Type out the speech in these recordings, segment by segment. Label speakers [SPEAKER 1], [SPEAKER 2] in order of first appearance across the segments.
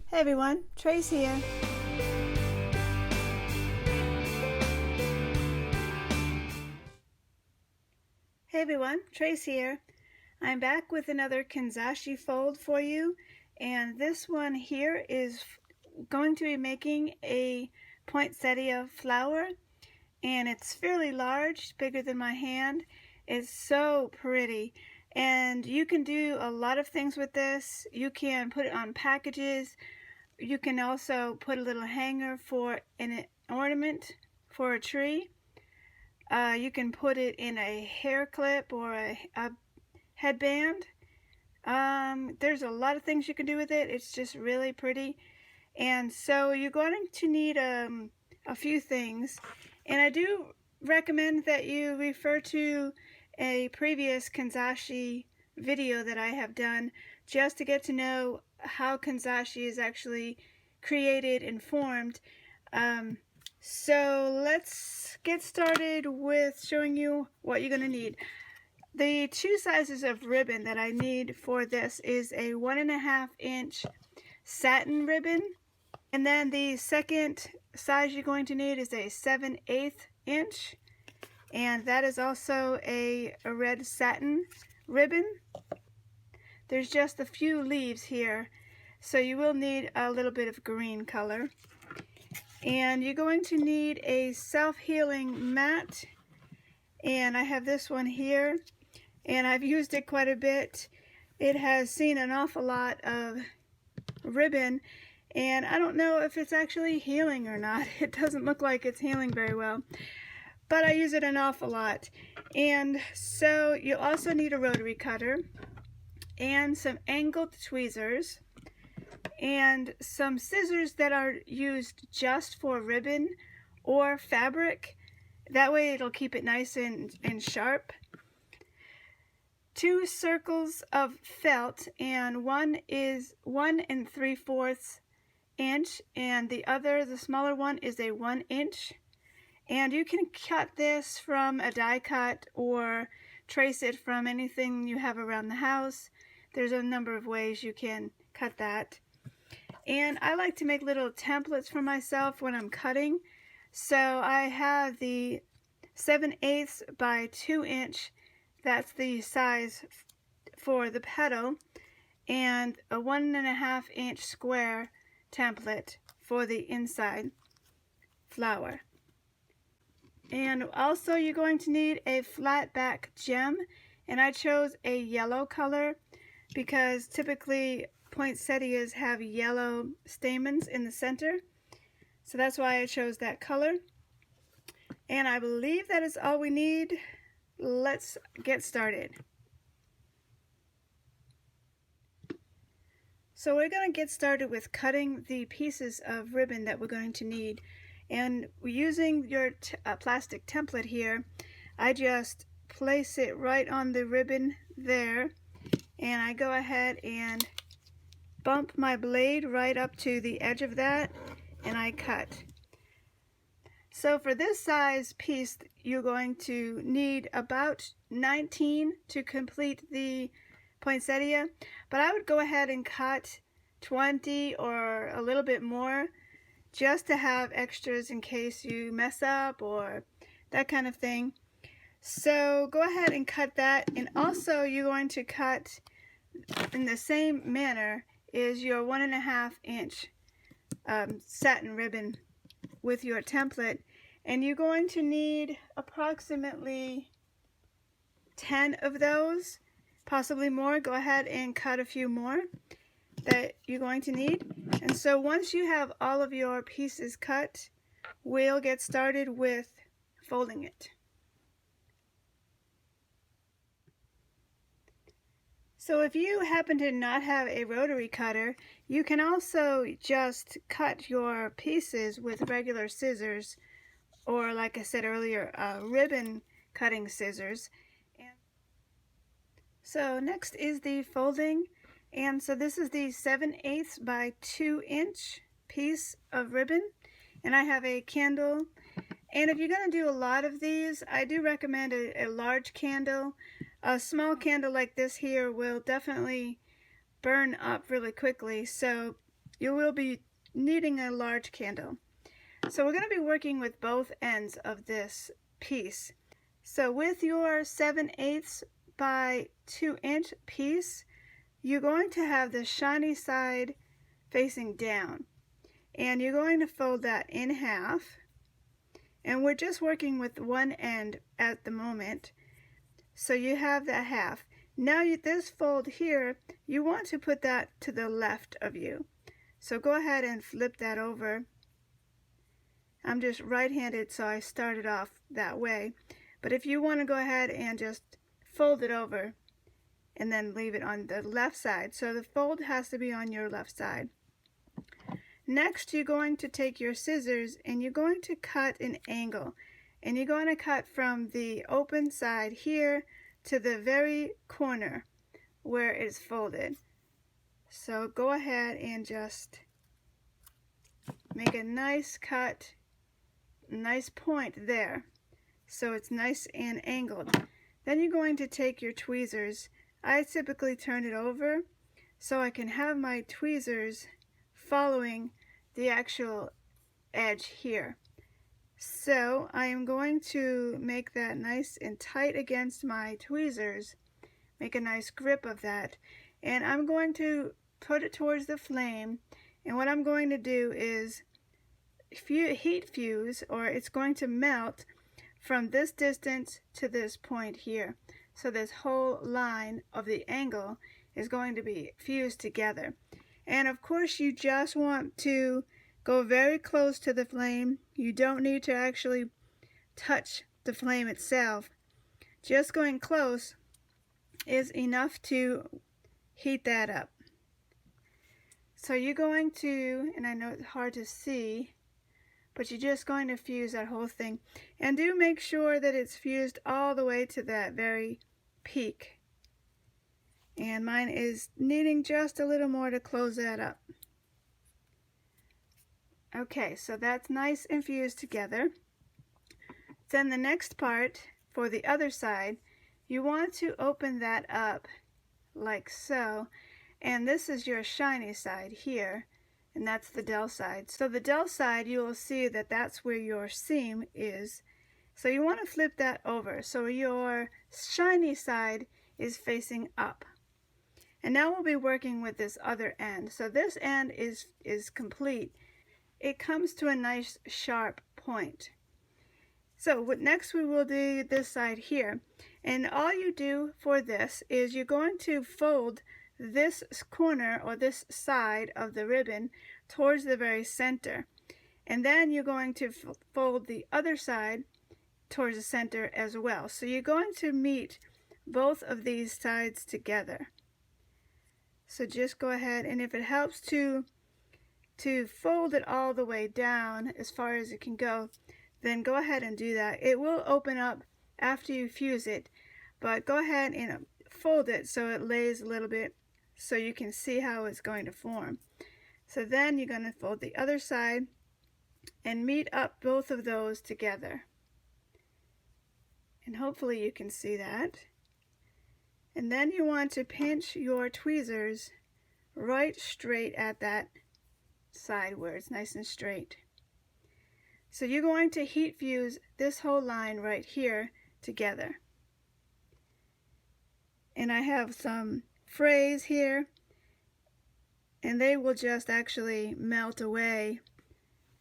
[SPEAKER 1] Hey everyone, Trace here. Hey everyone, Trace here. I'm back with another Kanzashi fold for you, and this one here is going to be making a poinsettia flower, and it's fairly large, bigger than my hand. It's so pretty, and you can do a lot of things with this. You can put it on packages. You can also put a little hanger for an ornament for a tree. You can put it in a hair clip or a headband. There's a lot of things you can do with it. It's just really pretty. And so you're going to need a few things. And I do recommend that you refer to a previous Kanzashi video that I have done just to get to know how Kanzashi is actually created and formed. So let's get started with showing you what you're going to need. The two sizes of ribbon that I need for this is a 1.5 inch satin ribbon, and then the second size you're going to need is a 7/8 inch, and that is also a red satin ribbon. There's just a few leaves here, so you will need a little bit of green color. And you're going to need a self-healing mat, and I have this one here, and I've used it quite a bit. It has seen an awful lot of ribbon, and I don't know if it's actually healing or not. It doesn't look like it's healing very well, but I use it an awful lot. And so you also need a rotary cutter and some angled tweezers and some scissors that are used just for ribbon or fabric. That way it'll keep it nice and sharp. 2 circles of felt, and one is 1 3/4 inch, and the other, the smaller one, is a 1 inch. And you can cut this from a die cut or trace it from anything you have around the house. There's a number of ways you can cut that. And I like to make little templates for myself when I'm cutting. So I have the 7/8 by 2 inch, that's the size for the petal, and a 1.5 inch square template for the inside flower. And also you're going to need a flat back gem, and I chose a yellow color because typically poinsettias have yellow stamens in the center, so that's why I chose that color. And I believe that is all we need. Let's get started. So we're going to get started with cutting the pieces of ribbon that we're going to need, and using your plastic template here, I just place it right on the ribbon there, and I go ahead and bump my blade right up to the edge of that, and I cut. So for this size piece, you're going to need about 19 to complete the poinsettia, but I would go ahead and cut 20 or a little bit more just to have extras in case you mess up or that kind of thing. So go ahead and cut that, and also you're going to cut in the same manner is your 1.5 inch satin ribbon with your template, and you're going to need approximately 10 of those, possibly more. Go ahead and cut a few more that you're going to need. And so once you have all of your pieces cut, we'll get started with folding it. So if you happen to not have a rotary cutter, you can also just cut your pieces with regular scissors, or like I said earlier, ribbon cutting scissors. So next is the folding, and so this is the 7/8 by 2 inch piece of ribbon, and I have a candle. And if you're going to do a lot of these, I do recommend a large candle. A small candle like this here will definitely burn up really quickly, so you will be needing a large candle. So we're going to be working with both ends of this piece. So with your 7/8 by 2-inch piece, you're going to have the shiny side facing down, and you're going to fold that in half, and we're just working with one end at the moment. So you have that half. Now this fold here, you want to put that to the left of you. So go ahead and flip that over. I'm just right-handed, so I started off that way. But if you want to go ahead and just fold it over and then leave it on the left side. So the fold has to be on your left side. Next, you're going to take your scissors and you're going to cut an angle. And you're going to cut from the open side here to the very corner where it's folded. So go ahead and just make a nice cut, nice point there, so it's nice and angled. Then you're going to take your tweezers. I typically turn it over so I can have my tweezers following the actual edge here. So I am going to make that nice and tight against my tweezers, make a nice grip of that, and I'm going to put it towards the flame. And what I'm going to do is heat fuse, or it's going to melt from this distance to this point here. So this whole line of the angle is going to be fused together. And of course you just want to go very close to the flame. You don't need to actually touch the flame itself. Just going close is enough to heat that up. So you're going to, and I know it's hard to see, but you're just going to fuse that whole thing. And do make sure that it's fused all the way to that very peak. And mine is needing just a little more to close that up. Okay, so that's nice and fused together. Then the next part, for the other side, you want to open that up like so. And this is your shiny side here, and that's the dull side. So the dull side, you will see that that's where your seam is. So you want to flip that over so your shiny side is facing up. And now we'll be working with this other end. So this end is complete. It comes to a nice sharp point. So next we will do this side here. And all you do for this is you're going to fold this corner or this side of the ribbon towards the very center. And then you're going to fold the other side towards the center as well. So you're going to meet both of these sides together. So just go ahead, and if it helps to fold it all the way down as far as it can go, then go ahead and do that. It will open up after you fuse it, but go ahead and fold it so it lays a little bit so you can see how it's going to form. So then you're going to fold the other side and meet up both of those together. And hopefully you can see that. And then you want to pinch your tweezers right straight at that side where it's nice and straight. So you're going to heat fuse this whole line right here together. And I have some frays here, and they will just actually melt away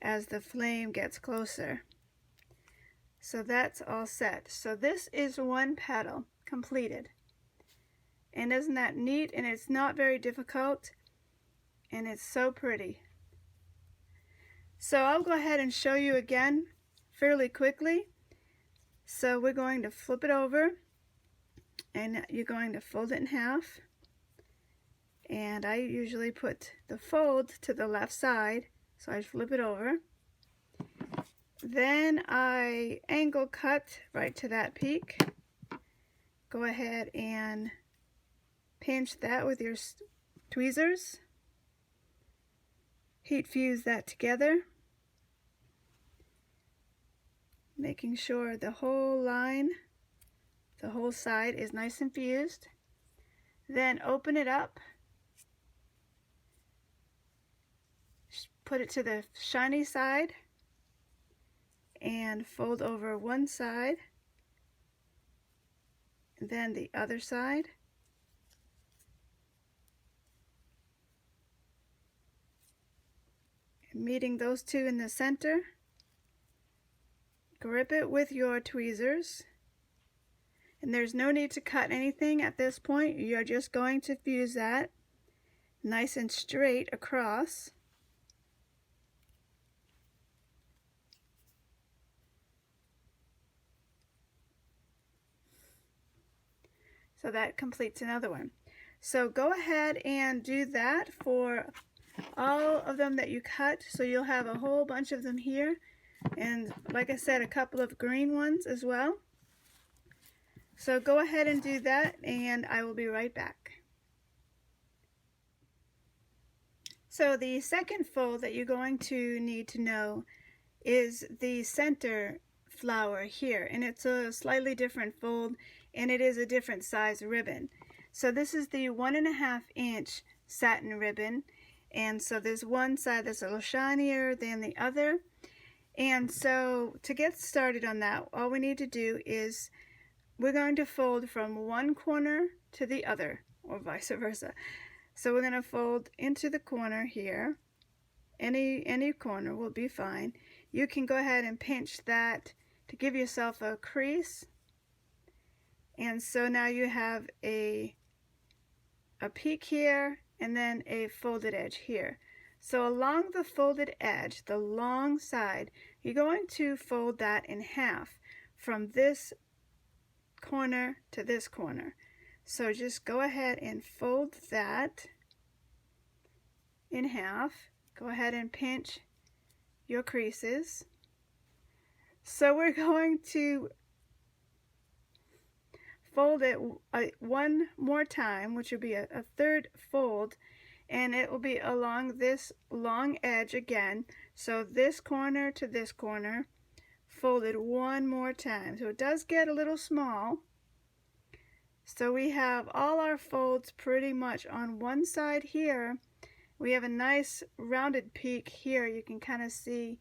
[SPEAKER 1] as the flame gets closer. So that's all set. So this is one petal completed. And isn't that neat? And it's not very difficult, and it's so pretty. So I'll go ahead and show you again fairly quickly. So we're going to flip it over, and you're going to fold it in half. And I usually put the fold to the left side, so I flip it over. Then I angle cut right to that peak. Go ahead and pinch that with your tweezers. Heat fuse that together, making sure the whole line, the whole side is nice and fused. Then open it up put it to the shiny side and fold over one side, and then the other side. Meeting those two in the center, grip it with your tweezers, and there's no need to cut anything at this point. You're just going to fuse that nice and straight across. So that completes another one. So go ahead and do that for all of them that you cut. So you'll have a whole bunch of them here. And like I said, a couple of green ones as well. So go ahead and do that, and I will be right back. So the second fold that you're going to need to know is the center flower here, and it's a slightly different fold, and it is a different size ribbon. So this is the 1.5 inch satin ribbon, and so there's one side that's a little shinier than the other. And so to get started on that, all we need to do is we're going to fold from one corner to the other, or vice versa. So we're going to fold into the corner here. Any corner will be fine. You can go ahead and pinch that to give yourself a crease. And so now you have a peak here and then a folded edge here. So along the folded edge, the long side, you're going to fold that in half from this corner to this corner. So just go ahead and fold that in half. Go ahead and pinch your creases. So we're going to fold it one more time, which will be a third fold, and it will be along this long edge again. So this corner to this corner, folded one more time. So it does get a little small. So we have all our folds pretty much on one side here. We have a nice rounded peak here. You can kind of see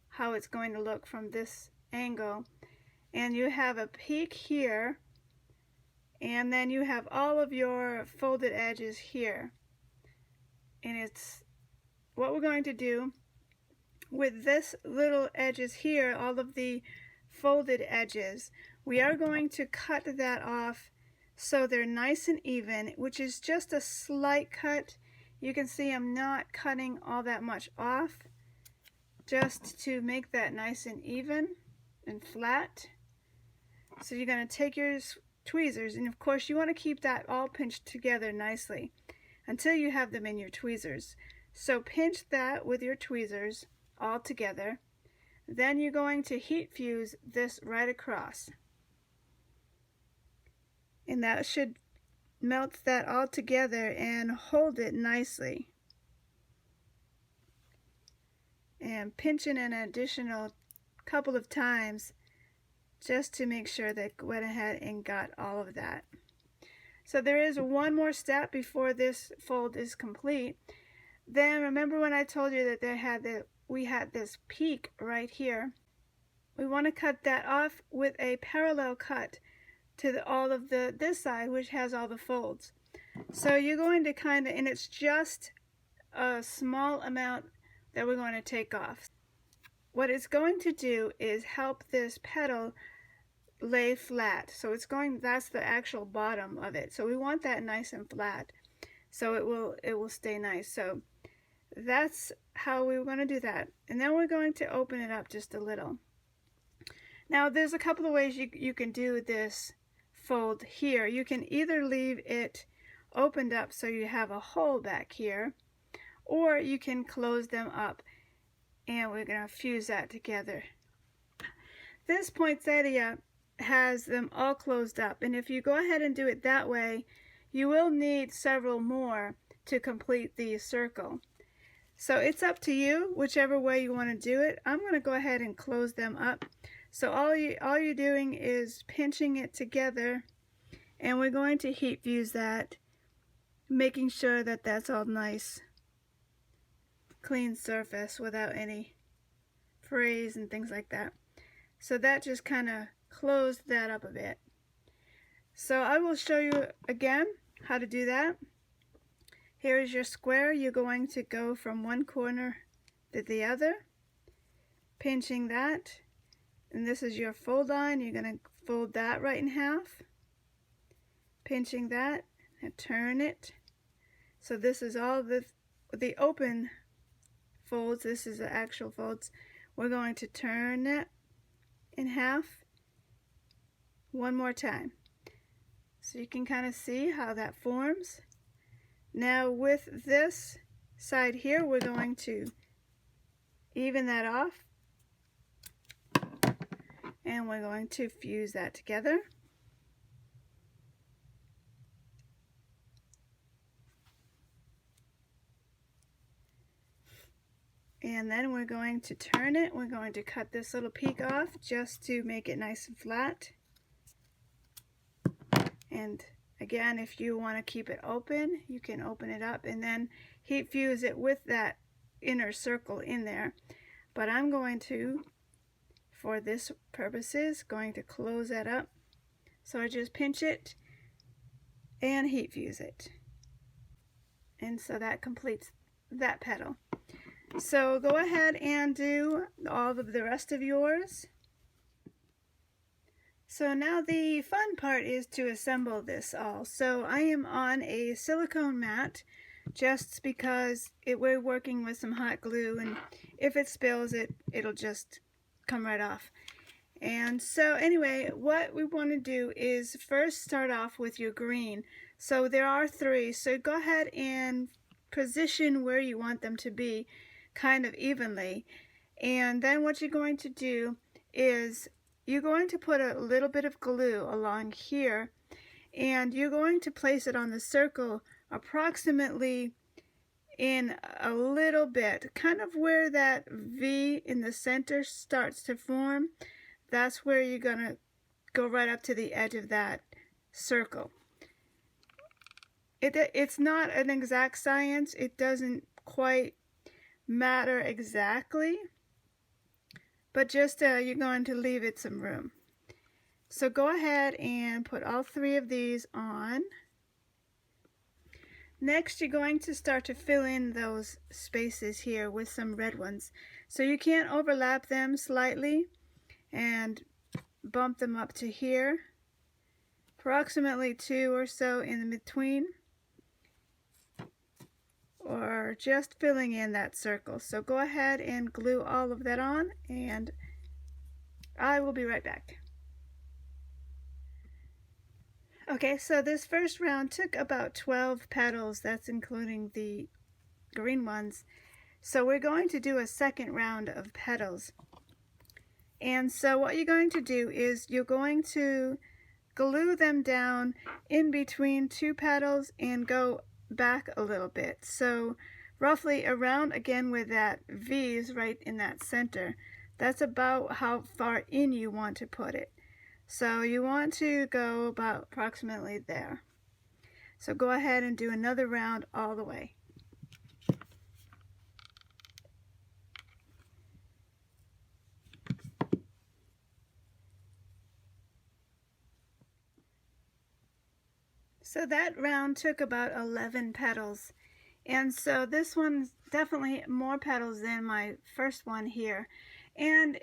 [SPEAKER 1] how it's going to look from this angle. And you have a peak here, and then you have all of your folded edges here. And it's what we're going to do with this little edges here, all of the folded edges, we are going to cut that off so they're nice and even, which is just a slight cut. You can see I'm not cutting all that much off, just to make that nice and even and flat. So you're going to take your tweezers, and of course you want to keep that all pinched together nicely until you have them in your tweezers. So pinch that with your tweezers all together. Then you're going to heat fuse this right across. And that should melt that all together and hold it nicely. And pinch it an additional couple of times just to make sure that went ahead and got all of that. So there is one more step before this fold is complete. Then remember when I told you that we had this peak right here. We want to cut that off with a parallel cut to all of this side, which has all the folds. So you're going to kind of, and it's just a small amount that we're going to take off. What it's going to do is help this petal lay flat. So that's the actual bottom of it. So we want that nice and flat, so it will stay nice. So that's how we're going to do that. And then we're going to open it up just a little. Now there's a couple of ways you can do this fold here. You can either leave it opened up so you have a hole back here, or you can close them up, and we're going to fuse that together. This poinsettia has them all closed up, and if you go ahead and do it that way, you will need several more to complete the circle. So it's up to you, whichever way you want to do it. I'm going to go ahead and close them up. So all you're doing is pinching it together, and we're going to heat fuse that, making sure that that's all nice clean surface without any frays and things like that. So that just kind of closed that up a bit. So I will show you again how to do that. Here is your square. You're going to go from one corner to the other, pinching that, and this is your fold line. You're going to fold that right in half, pinching that, and turn it. So this is all the open folds. This is the actual folds. We're going to turn it in half one more time. So you can kind of see how that forms. Now with this side here, we're going to even that off, and we're going to fuse that together. And then we're going to turn it. We're going to cut this little peak off just to make it nice and flat. And again, if you want to keep it open, you can open it up and then heat fuse it with that inner circle in there. But I'm going to, for this purposes, going to close that up. So I just pinch it and heat fuse it. And so that completes that petal. So go ahead and do all of the rest of yours. So now the fun part is to assemble this all. So I am on a silicone mat just because we're working with some hot glue, and if it spills it'll just come right off. And so anyway, what we want to do is first start off with your green. So there are 3, so go ahead and position where you want them to be kind of evenly. And then what you're going to do is you're going to put a little bit of glue along here, and you're going to place it on the circle approximately in a little bit, kind of where that V in the center starts to form. That's where you're going to go right up to the edge of that circle. It's not an exact science. It doesn't quite matter exactly, but just you're going to leave it some room. So go ahead and put all 3 of these on. Next, you're going to start to fill in those spaces here with some red ones. So you can overlap them slightly and bump them up to here, approximately 2 or so in the between, or just filling in that circle. So go ahead and glue all of that on, and I will be right back. Okay, so this first round took about 12 petals. That's including the green ones. So we're going to do a second round of petals. And so what you're going to do is you're going to glue them down in between 2 petals and go back a little bit. So roughly around, again, where that V is right in that center. That's about how far in you want to put it. So you want to go about approximately there. So go ahead and do another round all the way. So that round took about 11 petals. And so this one's definitely more petals than my first one here. And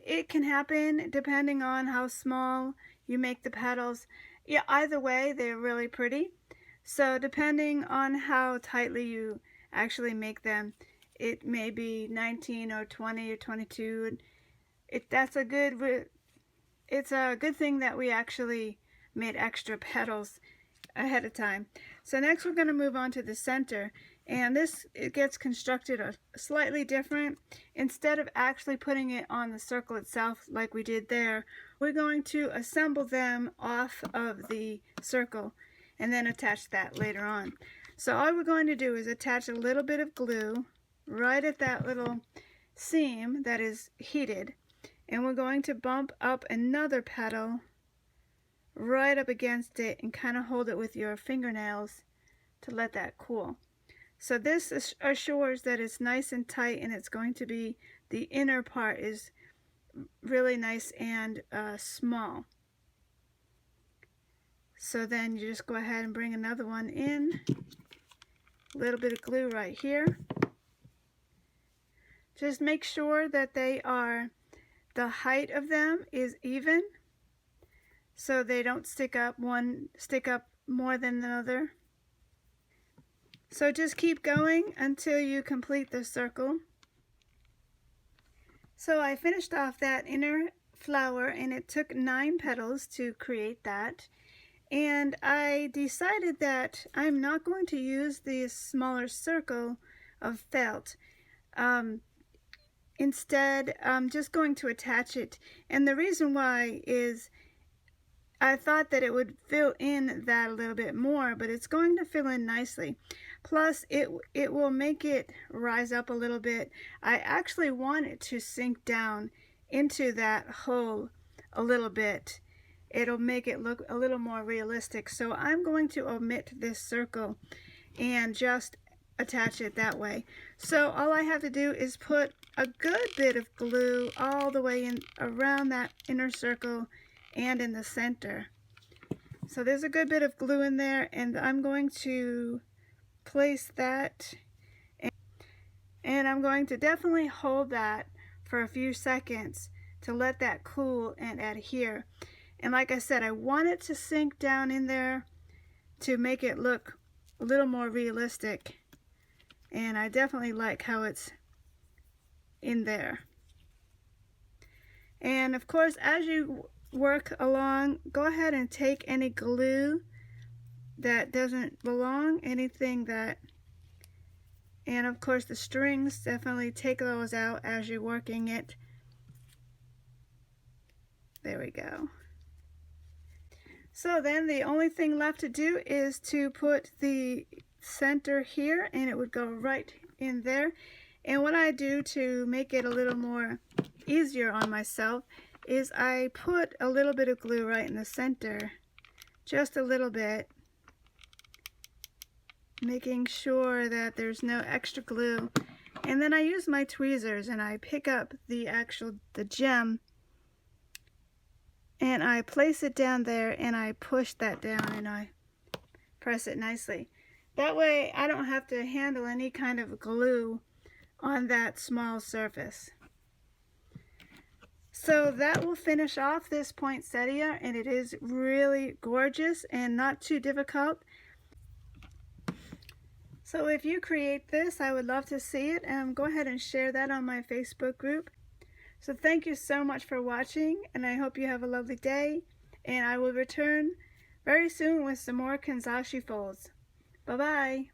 [SPEAKER 1] it can happen depending on how small you make the petals. Yeah, either way, they're really pretty. So depending on how tightly you actually make them, it may be 19 or 20 or 22. It's a good thing that we actually made extra petals ahead of time. So next we're going to move on to the center, and it gets constructed slightly different. Instead of actually putting it on the circle itself like we did there, we're going to assemble them off of the circle and then attach that later on. So all we're going to do is attach a little bit of glue right at that little seam that is heated, and we're going to bump up another petal right up against it and kind of hold it with your fingernails to let that cool. So this assures that it's nice and tight, and it's going to be, the inner part is really nice and small. So then you just go ahead and bring another one in, a little bit of glue right here. Just make sure that they are, the height of them is even, so they don't stick up more than another. So just keep going until you complete the circle. So I finished off that inner flower, and it took 9 petals to create that. And I decided that I'm not going to use the smaller circle of felt. Instead, I'm just going to attach it. And the reason why is I thought that it would fill in that a little bit more, but it's going to fill in nicely. Plus, it will make it rise up a little bit. I actually want it to sink down into that hole a little bit. It'll make it look a little more realistic. So I'm going to omit this circle and just attach it that way. So all I have to do is put a good bit of glue all the way in around that inner circle and in the center. So there's a good bit of glue in there, and I'm going to place that, and I'm going to definitely hold that for a few seconds to let that cool and adhere. And like I said, I want it to sink down in there to make it look a little more realistic. And I definitely like how it's in there. And of course, as you work along, go ahead and take any glue that doesn't belong, anything that, and of course the strings, definitely take those out as you're working it. There we go. So then the only thing left to do is to put the center here, and it would go right in there. And what I do to make it a little more easier on myself is I put a little bit of glue right in the center, just a little bit, making sure that there's no extra glue. And then I use my tweezers and I pick up the gem, and I place it down there, and I push that down, and I press it nicely. That way I don't have to handle any kind of glue on that small surface. So that will finish off this poinsettia, and it is really gorgeous and not too difficult. So if you create this, I would love to see it, and go ahead and share that on my Facebook group. So thank you so much for watching, and I hope you have a lovely day, and I will return very soon with some more Kanzashi folds. Bye-bye.